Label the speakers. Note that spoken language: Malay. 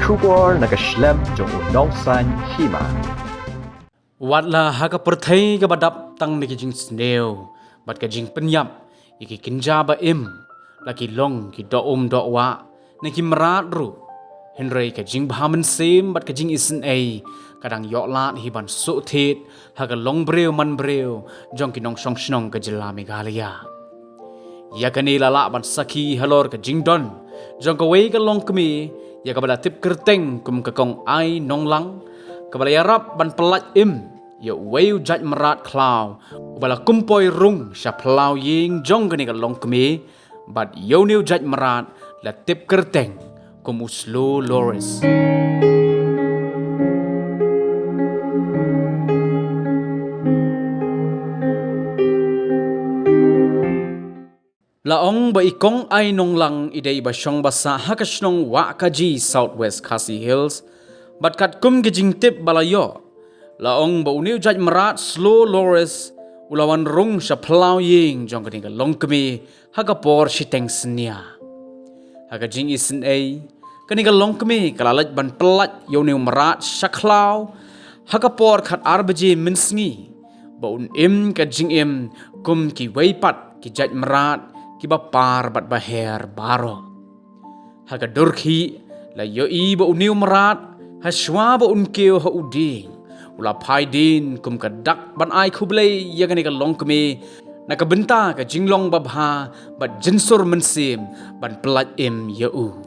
Speaker 1: Shubor nagaslem jong unongsan Hima.
Speaker 2: Watla haka perthai ka badap tang ni kijing snail, bat ka jing penyap, iki kinja ba im, laki long ki do do wa, na ki Mrad ru. Henry ka jing bahaman sem bat ka jing Isynei, kadang yok lat hiban so thet, haka long breu man breu, jong ki nong song snong ka jela Meghalaya. Ya kani lala ban saki halor ka jing don, jong ka wei ka long kemi, ya ka bala tip kerteng kum ka kong ai nong lang, kabala yarap ban pelat im, ya weu Jait Mrad klau, ubala kumpoi rung sya plau ying jong kani ka long kemi, bat yo new Jait Mrad la tip kerteng kum uslo Loris. Laong ba ikong ay nong lang idai ba syong basa hakasnong Wahkaji Southwest Khasi Hills, bat kat kum gijing tip balayo. Laong ba uniu Jait Mrad slow Loris, ulawan rung sya plau ying jong kani ka long kemi hagapor siteng senia. Hagajing Isynei, kani ka long kemi kalalat ban pelat yo niu Mrad sya klau, hagapor kat arbaje minsngi, ba un im ka jing im kum ki weipat ki Jait Mrad, Kiba par bat baher baro. Haga durki la yo i ba uniu Mrad, haswa ba unkeo ha uding, ula pai din kum ka dak ban ai kublai ya gani ka long kemi, nakabenta ka jinglong babha bat jinsur mensim ban pelat im ya u.